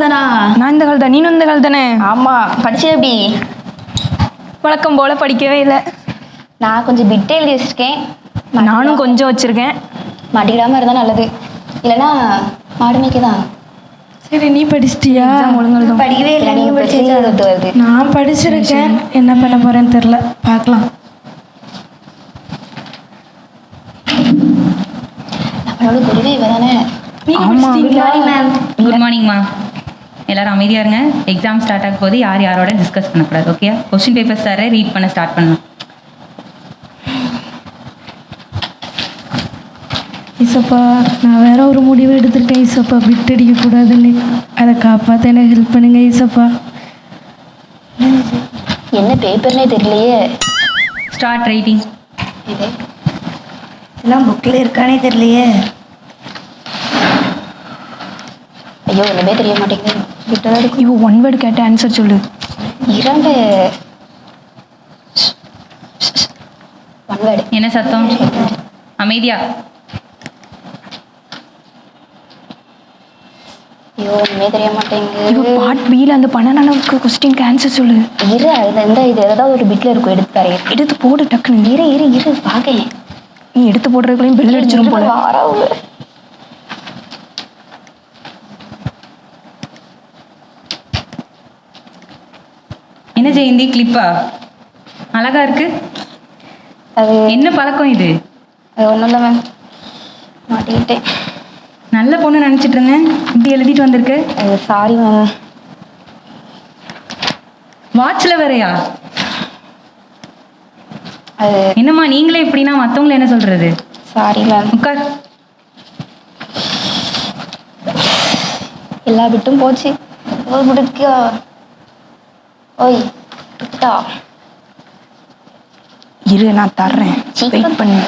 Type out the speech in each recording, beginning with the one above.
கால் தானா? நான் இந்த கால் தான். நீனும் இந்த கால் தானே? ஆமாம். படிச்சு எப்படி? வழக்கம் போல் படிக்கவே இல்லை. நான் கொஞ்சம் பிட்டே எழுதி வச்சுருக்கேன். நானும் கொஞ்சம் வச்சுருக்கேன். மாட்டிக்கிடாமல் இருந்தால் நல்லது, இல்லைன்னா மாடுமைக்கு தான். சரி, நீ படிச்சிட்டியா? ஒழுங்கு படிக்கவே இல்லை. நீங்கள் படிச்சு வருது. நான் படிச்சிருக்கேன். என்ன பண்ண போகிறேன்னு தெரில, பார்க்கலாம். நம்மளோட குருவே இவ தானே? குட் மார்னிங்மா. எல்லாரும் அமைதியாக இருங்க. எக்ஸாம் ஸ்டார்ட் ஆகும் போது யார் யாரோட டிஸ்கஸ் பண்ணக்கூடாது. ஓகே? கொஸ்டின் பேப்பர்ஸ் தர ரீட் பண்ண ஸ்டார்ட் பண்ணலாம். ஈசப்பா, நான் வேற ஒரு முடிவு எடுத்திருக்கேன் ஈசப்பா. பிட் அடிக்கக்கூடாதுன்னு. அதை காப்பாற்ற எனக்கு ஹெல்ப் பண்ணுங்க ஈசப்பா. என்ன பேப்பர்னே தெரியலையே. Start writing. இது எல்லாம் புக்கில் இருக்கானே தெரியலையே. ஐயோ, ஒன்றுமே தெரிய மாட்டேங்குது. விட்டதா இருக்கு. இவ ஒன் வேர்டு கேட்ட ஆன்சர் சொல்லு. இரண்டு ஒன் வேர்டு. என்ன சத்தம்? அமைதியா. ஐயோ, ஒன்றுமே தெரிய மாட்டேங்குது. இவ பார்ட் பியில் அந்த 12வது கொஸ்டினுக்கு ஆன்சர் சொல்லு. இரு, இது ஏதாவது ஒரு பிட்டில் இருக்கும், எடுத்து தரேன். எடுத்து போடு டக்குன்னு. இரு பார்க்கேன். நீ எடுத்து போடுறதுக்குள்ளேயும் பெல் அடிச்சிடும் போல. வாராவு. என்ன ஜெயந்தி, கிளிப்பா அழகா இருக்கு. அது என்ன பழக்கம் இது? அது ஒன்றும் இல்லை மேம், மாட்டிக்கிட்டேன். நல்ல பொண்ணு நினச்சிட்டு இருந்தேன். இப்படி எழுதிட்டு வந்திருக்கு. அது சாரி மேம். வாட்ச்ல வேறையா? அது என்னம்மா நீங்களே இப்படின்னா மற்றவங்களை என்ன சொல்றது? Sorry ma'am. உட்கார். எல்லா பிட்டும் போச்சு. ஒரு பிடிக்கா? ஓய் பிட்டா. இரு, நான் தர்றேன். வெயிட் பண்ணு.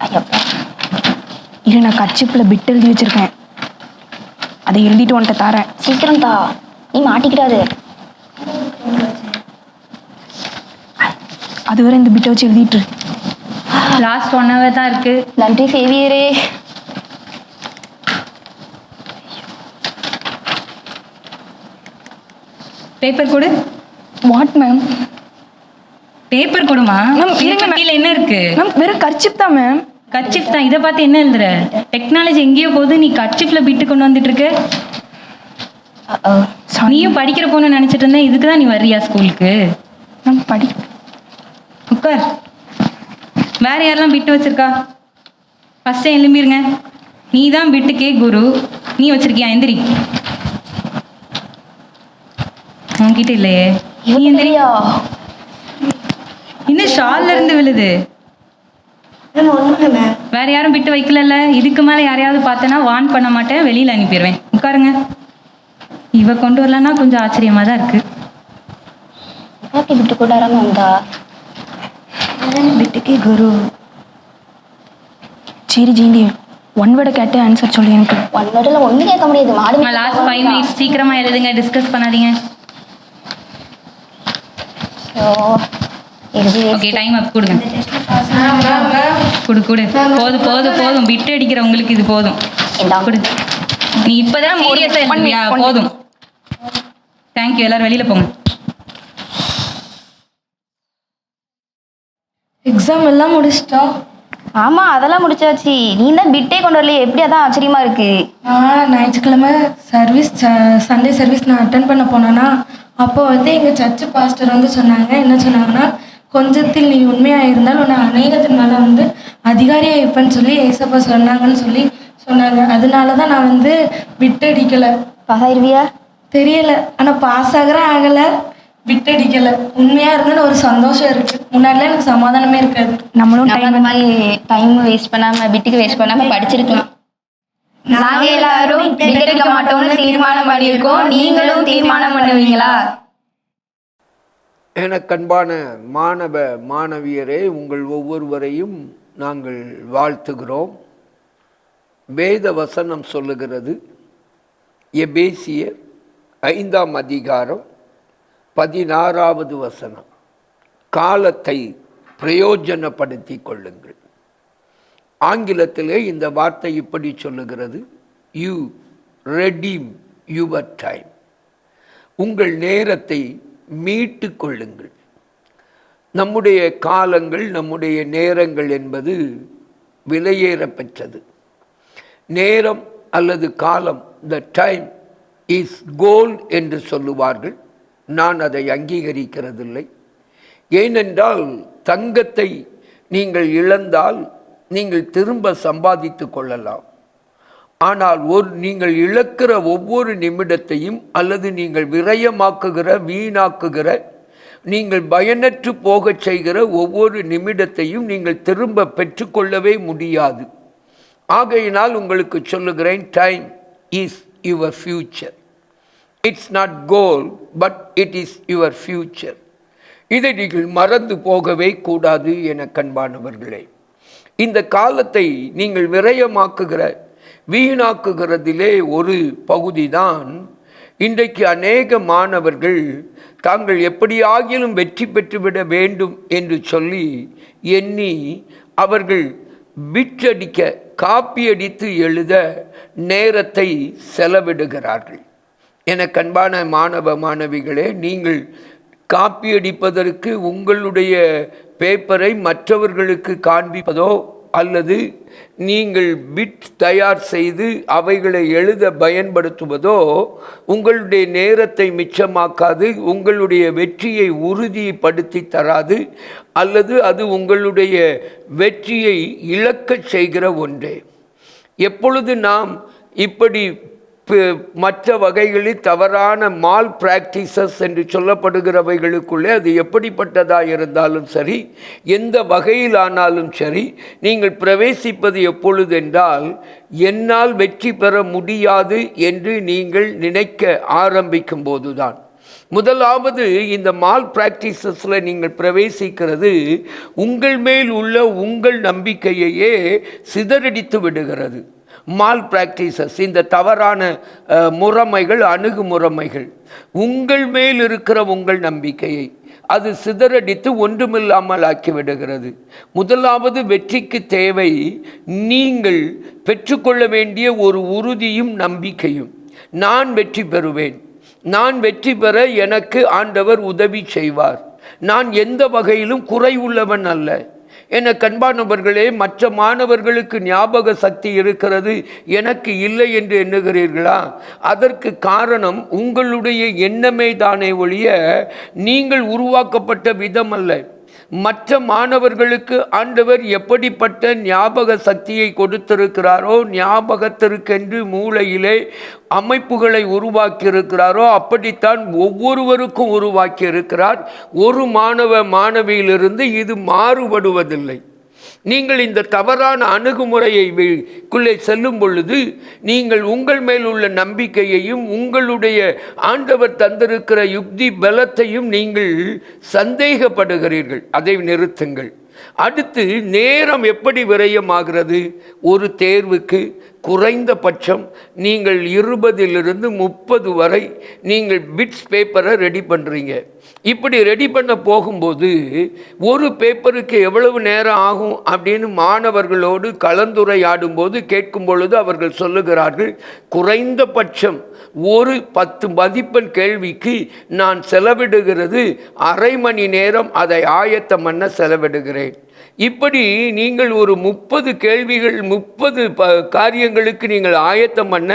ஐயப்பா, இரு, நான் கர்ச்சிப்பில் பிட் எழுதி வச்சிருக்கேன். அதை எழுதிட்டு உன்கிட்ட தரேன். சீக்கிரம் தா, நீ மாட்டிக்கிடாது. அது வரை இந்த பிட்டை வச்சு எழுதிட்டு இரு. லாஸ்ட் 1 hour தான் இருக்கு. நன்றி சேவியரே. பேப்பர் கொடு. What ma'am? பேப்பர் கொடுமா. மேம், இருங்க மேம். கீழே என்ன இருக்கு? மேம், வெறும் கர்ச்சிப் தான் மேம். கர்ச்சிப் தான். இதை பார்த்து என்ன எழுதுற? டெக்னாலஜி எங்கேயோ போகுது, நீ கர்ச்சிப்ல பிட்டு கொண்டு வந்துட்டு இருக்க. நீயும் படிக்கிற பொண்ணு நினைச்சிட்டு இருந்தேன். இதுக்கு தான் நீ வர்றியா ஸ்கூலுக்கு? மேம், படி. உட்கார். வேற யாரெல்லாம் பிட்டு வச்சிருக்கா? ஃபர்ஸ்ட் எழும்பிருங்க. நீ தான் பிட்டுக்கே குரு. நீ வச்சிருக்கியா? எந்திரி. உன்கிட்ட இல்லையே. நீ எந்திரியா? இன்னும் ஷால்ல இருந்து விழுது. வேற யாரும் பிட்டு வைக்கல. இதுக்கு மேல யாரையாவது பார்த்தேன்னா வான் பண்ண மாட்டேன், வெளியில அனுப்பிடுவேன். உட்காருங்க. இவ கொண்டு வரலன்னா கொஞ்சம் ஆச்சரியமா தான் இருக்கு. எப்படி பிட்டு கொண்டாடாம வந்தா? பிட்டுக்கே குரு. சரி ஜெயந்தி, ஒன் வேர்டை கேட்டு ஆன்சர் சொல்லு எனக்கு. ஒன் வேர்டில் ஒன்றும் கேட்க முடியாது. மாடு லாஸ்ட் 5 minutes. சீக்கிரமா எழுதுங்க, டிஸ்கஸ் பண்ணாதீங்க. ஓகே, டைம் அப். கொடுங்க. கொடு. போதும். பிட்டு அடிக்கிற உங்களுக்கு இது போதும். கொடு. நீ இப்பதான் சீரியஸா எழுதுவியா? போதும். தேங்க்யூ. எல்லாரும் வெளியில போங்க. எக்ஸாம் எல்லாம் முடிச்சிட்டோம். ஆமாம், அதெல்லாம் முடிச்சாச்சு. நீ தான் பிட்டே கொண்டு வரலையே, எப்படி? அதான் ஆச்சரியமா இருக்கு. ஞாயிற்றுக்கிழமை சண்டே சர்வீஸ் நான் அட்டன் பண்ண போனேன்னா, அப்போ எங்கள் சர்ச்சு பாஸ்டர் சொன்னாங்க. என்ன சொன்னாங்கன்னா, கொஞ்சத்தில் நீ உண்மையாக இருந்தால் உன்னை அநேகத்தின் மேலே அதிகாரியாக இருப்பேன்னு சொல்லி ஏசப்பா சொன்னாங்கன்னு சொன்னாங்க. அதனால தான் நான் பிட் அடிக்கலை. பாஸ் ஆயிருவியா? தெரியலை, ஆனால் பாஸ் ஆகலை. பிட் அடிக்கலை. உண்மையாக இருந்தாலும் ஒரு சந்தோஷம் இருக்குது. முன்னாடிலாம் எனக்கு சமாதானமே இருக்காது. நம்மளும் அந்த மாதிரி டைம் வேஸ்ட் பண்ணாமல், பிட்டுக்கு வேஸ்ட் பண்ணாமல் படிச்சிருக்கலாம். நாங்க எல்லாரும் பிட் எடுக்க மாட்டோம்னு தீர்மானம் பண்ணியிருக்கோம். நீங்களும் தீர்மானம் பண்ணுவீங்களா? எனக்கன்பான மாணவ மாணவியரே, உங்கள் ஒவ்வொருவரையும் நாங்கள் வாழ்த்துகிறோம். வேத வசனம் சொல்லுகிறது, எபேசியர் 5ஆம் அதிகாரம் 16வது வசனம், காலத்தை பிரயோஜனப்படுத்தி கொள்ளுங்கள். ஆங்கிலத்திலே இந்த வார்த்தை இப்படி சொல்லுகிறது, யூ ரெடீம் யுவர் டைம். உங்கள் நேரத்தை மீட்டு கொள்ளுங்கள். நம்முடைய காலங்கள், நம்முடைய நேரங்கள் என்பது விலையேற பெற்றது. நேரம் அல்லது காலம், த டைம் இஸ் கோல்ட் என்று சொல்லுவார்கள். நான் அதை அங்கீகரிக்கிறதில்லை. ஏனென்றால் தங்கத்தை நீங்கள் இழந்தால் நீங்கள் திரும்ப சம்பாதித்து கொள்ளலாம். ஆனால் நீங்கள் இழக்கிற ஒவ்வொரு நிமிடத்தையும் அல்லது நீங்கள் விரயமாக்குகிற, வீணாக்குகிற, நீங்கள் பயனற்று போகச் செய்கிற ஒவ்வொரு நிமிடத்தையும் நீங்கள் திரும்ப பெற்றுக்கொள்ளவே முடியாது. ஆகையினால் உங்களுக்கு சொல்லுகிறேன், time is your future. It's not goal, but it is your future. இதை நீங்கள் மறந்து போகவே கூடாது என கண்பானவர்களே. இந்த காலத்தை நீங்கள் விரயமாக்குகிற, வீணாக்குகிறதிலே ஒரு பகுதிதான் இன்றைக்கு அநேக மாணவர்கள் தாங்கள் எப்படியாகிலும் வெற்றி பெற்றுவிட வேண்டும் என்று சொல்லி எண்ணி அவர்கள் பிட்டடிக்க, காப்பியடித்து எழுத நேரத்தை செலவிடுகிறார்கள். என கண்பான மாணவ மாணவிகளே, நீங்கள் காப்பியடிப்பதற்கு உங்களுடைய பேப்பரை மற்றவர்களுக்கு காண்பிப்பதோ அல்லது நீங்கள் பிட் தயார் செய்து அவைகளை எழுத பயன்படுத்துவதோ உங்களுடைய நேரத்தை மிச்சமாக்காது, உங்களுடைய வெற்றியை உறுதிப்படுத்தி தராது, அல்லது அது உங்களுடைய வெற்றியை இழக்கச் செய்கிற ஒன்றே. எப்பொழுது நாம் இப்படி மற்ற வகைகளில் தவறான மால் பிராக்டிசஸ் என்று சொல்லப்படுகிறவைகளுக்குள்ளே அது எப்படிப்பட்டதாக இருந்தாலும் சரி, எந்த வகையிலானாலும் சரி, நீங்கள் பிரவேசிப்பது எப்பொழுது என்றால், என்னால் வெற்றி பெற முடியாது என்று நீங்கள் நினைக்க ஆரம்பிக்கும் போதுதான். முதலாவது இந்த மால் பிராக்டிசஸில் நீங்கள் பிரவேசிக்கிறது உங்கள் மேல் உள்ள உங்கள் நம்பிக்கையையே சிதறடித்து விடுகிறது. மால் பிராக்டிசஸ், இந்த தவறான முறைமைகள், அணுகுமுறைமைகள் உங்கள் மேல் இருக்கிற உங்கள் நம்பிக்கையை அது சிதறடித்து ஒன்றுமில்லாமல் ஆக்கிவிடுகிறது. முதலாவது வெற்றிக்கு தேவை நீங்கள் பெற்றுக்கொள்ள வேண்டிய ஒரு உறுதியும் நம்பிக்கையும். நான் வெற்றி பெறுவேன், நான் வெற்றி பெற எனக்கு ஆண்டவர் உதவி செய்வார், நான் எந்த வகையிலும் குறை உள்ளவன் அல்ல. என கண்பானவர்களே, மற்ற மாணவர்களுக்கு ஞாபக சக்தி இருக்கிறது, எனக்கு இல்லை என்று எண்ணுகிறீர்களா? அதற்கு காரணம் உங்களுடைய எண்ணமே தானே ஒழிய நீங்கள் உருவாக்கப்பட்ட விதம் அல்ல. மற்ற மாணவர்களுக்கு ஆண்டவர் எப்படிப்பட்ட ஞாபக சக்தியை கொடுத்திருக்கிறாரோ, ஞாபகத்திற்கென்று மூளையிலே அமைப்புகளை உருவாக்கியிருக்கிறாரோ அப்படித்தான் ஒவ்வொருவருக்கும் உருவாக்கி இருக்கிறார். ஒரு மாணவ மாணவியிலிருந்து இது மாறுபடுவதில்லை. நீங்கள் இந்த தவறான அணுகுமுறைக்குள்ளே செல்லும் பொழுது நீங்கள் உங்கள் மேல் உள்ள நம்பிக்கையையும் உங்களுடைய ஆண்டவர் தந்திருக்கிற யுக்தி பலத்தையும் நீங்கள் சந்தேகப்படுகிறீர்கள். அதை நிறுத்துங்கள். அடுத்து, நேரம் எப்படி விரயமாகிறது? ஒரு தேர்வுக்கு குறைந்தபட்சம் நீங்கள் 20 to 30 வரை நீங்கள் பிட்ஸ் பேப்பரை ரெடி பண்ணுறீங்க. இப்படி ரெடி பண்ண போகும்போது ஒரு பேப்பருக்கு எவ்வளவு நேரம் ஆகும் அப்படின்னு மாணவர்களோடு கலந்துரையாடும் போது கேட்கும் பொழுது அவர்கள் சொல்லுகிறார்கள், குறைந்தபட்சம் ஒரு 10 மதிப்பெண் கேள்விக்கு நான் செலவிடுகிறது அரை மணி நேரம், அதை ஆயத்தம் பண்ண செலவிடுகிறேன். இப்படி நீங்கள் ஒரு 30 கேள்விகள் 30 காரியங்களுக்கு நீங்கள் ஆயத்தம் பண்ண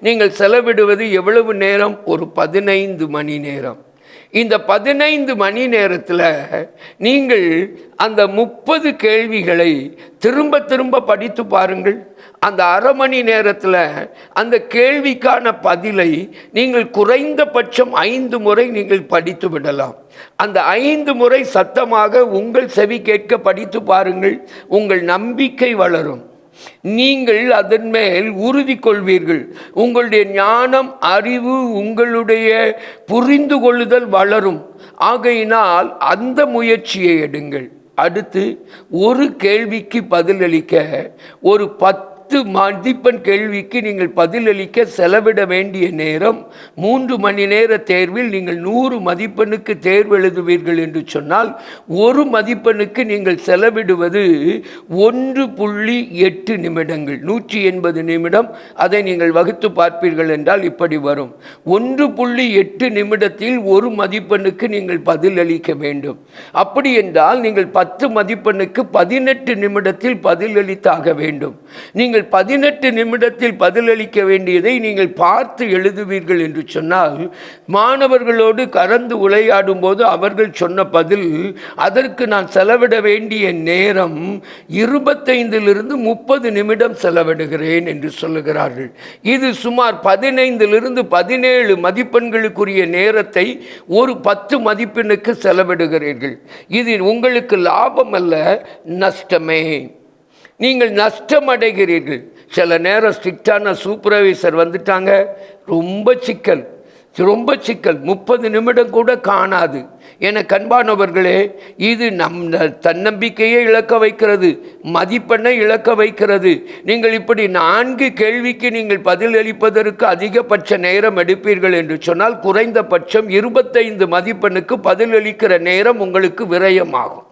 நீங்கள் செலவிடுவது எவ்வளவு நேரம்? ஒரு 15 மணி நேரம். இந்த 15 மணி நேரத்தில் நீங்கள் அந்த 30 கேள்விகளை திரும்ப திரும்ப படித்து பாருங்கள். அந்த அரை மணி நேரத்தில் அந்த கேள்விக்கான பதிலை நீங்கள் குறைந்தபட்சம் 5 முறை நீங்கள் படித்து விடலாம். அந்த 5 முறை சத்தமாக உங்கள் செவி கேட்க படித்து பாருங்கள். உங்கள் நம்பிக்கை வளரும், நீங்கள் அதன் மேல் உறுதி கொள்வீர்கள். உங்களுடைய ஞானம், அறிவு, உங்களுடைய புரிந்து கொள்ளுதல் வளரும். ஆகையினால் அந்த முயற்சியை எடுங்கள். அடுத்து, ஒரு கேள்விக்கு பதிலளிக்க ஒரு 10 மதிப்பெண் கேள்விக்கு நீங்கள் பதிலளிக்க செலவிட வேண்டிய நேரம் 3 மணி நேர தேர்வில் நீங்கள் 100 மதிப்பெண்ணுக்கு தேர்வு எழுதுவீர்கள் என்று சொன்னால் 1 மதிப்பெண்ணுக்கு நீங்கள் செலவிடுவது 1.8 நிமிடங்கள். 180 நிமிடம். அதை நீங்கள் வகுத்து பார்ப்பீர்கள் என்றால் இப்படி வரும். 1.8 நிமிடத்தில் 1 மதிப்பெண்ணுக்கு நீங்கள் பதிலளிக்க வேண்டும். அப்படி என்றால் நீங்கள் 10 மதிப்பெண்ணுக்கு 18 நிமிடத்தில் பதிலளித்தாக வேண்டும். நீங்கள் 18 நிமிடத்தில் பதிலளிக்க வேண்டியதை நீங்கள் பார்த்து எழுதுவீர்கள் என்று சொன்னால் மாணவர்களோடு கலந்து உரையாடும் போது அவர்கள் சொன்ன பதில், அதற்கு நான் செலவிட வேண்டிய நேரம் 25 30 நிமிடம் செலவிடுகிறேன் என்று சொல்லுகிறார்கள். இது சுமார் 15 17 மதிப்பெண்களுக்குரிய நேரத்தை ஒரு 10 மதிப்பெண்ணுக்கு செலவிடுகிறீர்கள். இது உங்களுக்கு லாபம் அல்ல, நஷ்டமே. நீங்கள் நஷ்டம் அடைகிறீர்கள். சில நேரம் ஸ்ட்ரிக்டான சூப்பர்வைசர் வந்துட்டாங்க, ரொம்ப சிக்கல் 30 நிமிடம் கூட காணாது. என கண்பானவர்களே, இது தன்னம்பிக்கையை இழக்க வைக்கிறது, மதிப்பெண்ணை இழக்க வைக்கிறது. நீங்கள் இப்படி 4 கேள்விக்கு நீங்கள் பதிலளிப்பதற்கு அதிகபட்ச நேரம் எடுப்பீர்கள் என்று சொன்னால் குறைந்தபட்சம் 25 மதிப்பெண்ணுக்கு பதிலளிக்கிற நேரம் உங்களுக்கு விரயமாகும்.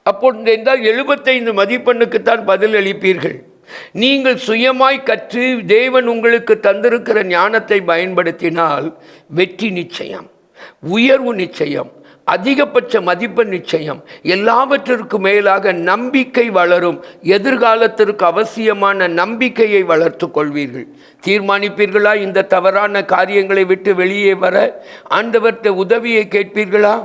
அப்போது என்றால் 75 மதிப்பெண்ணுக்குத்தான் பதிலளிப்பீர்கள். நீங்கள் சுயமாய் கற்று தேவன் உங்களுக்கு தந்திருக்கிற ஞானத்தை பயன்படுத்தினால் வெற்றி நிச்சயம், உயர்வு நிச்சயம், அதிகபட்ச மதிப்பெண் நிச்சயம். எல்லாவற்றிற்கும் மேலாக நம்பிக்கை வளரும். எதிர்காலத்திற்கு அவசியமான நம்பிக்கையை வளர்த்து கொள்வீர்கள். தீர்மானிப்பீர்களா இந்த தவறான காரியங்களை விட்டு வெளியே வர? ஆண்டவர்கிட்ட உதவியை கேட்பீர்களா?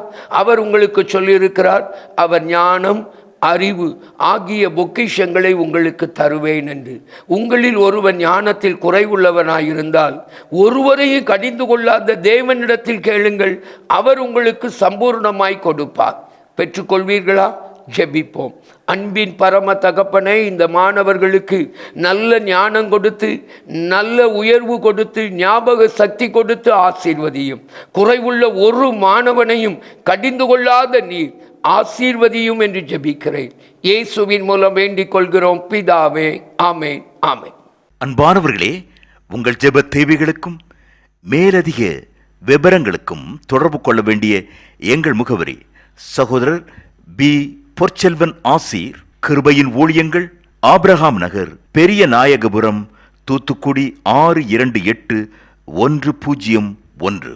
அவர் உங்களுக்கு சொல்லியிருக்கிறார், அவர் ஞானம் அறிவு ஆகிய பொக்கிஷங்களை உங்களுக்கு தருவேன் என்று. உங்களில் ஒருவன் ஞானத்தில் குறைவுள்ளவனாயிருந்தால் ஒருவரையும் கடிந்து கொள்ளாத தேவனிடத்தில் கேளுங்கள், அவர் உங்களுக்கு சம்பூர்ணமாய் கொடுப்பார். பெற்றுக்கொள்வீர்களா? ஜெபிப்போம். அன்பின் பரம தகப்பனே, இந்த மாணவர்களுக்கு நல்ல ஞானம் கொடுத்து, நல்ல உயர்வு கொடுத்து, ஞாபக சக்தி கொடுத்து ஆசீர்வதியும். குறைவுள்ள ஒரு மாணவனையும் கடிந்து கொள்ளாத நீர் ஆசீர்வதியும் என்று ஜெபிக்கிறேன். இயேசுவின் மூலம் வேண்டிக் கொள்கிறோம் பிதாவே. ஆமென், ஆமென். அன்பானவர்களே, உங்கள் ஜெப தேவைகளுக்கும் மேலதிக விவரங்களுக்கும் தொடர்பு கொள்ள வேண்டிய எங்கள் முகவரி: சகோதரர் பி. பொற்செல்வன் ஆசீர், கிருபையின் ஊழியங்கள், ஆபிரகாம் நகர், பெரிய நாயகபுரம், தூத்துக்குடி 628101.